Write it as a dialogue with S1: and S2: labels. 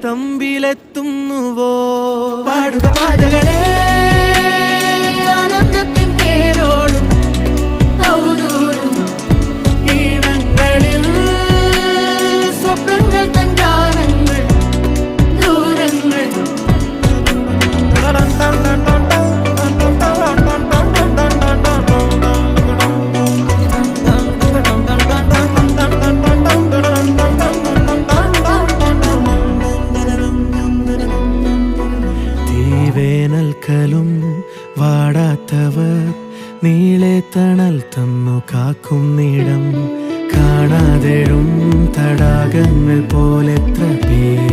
S1: തമ്പിലെത്തുന്നുവോ പാടുക പാതകളെ ആനന്ദത്തിൻ പേരോടും ഔദൂരും ഈണങ്ങളിൽ സ്വപ്നങ്ങൾ തൻ ഗാനങ്ങൾ ദൂരങ്ങൾ വേനൽക്കലും വാടാത്തവർ നീളെ തണൽ തന്നു കാക്കുന്നിടം കാണാതെഴും തടാകങ്ങൾ പോലെത്ര പേർ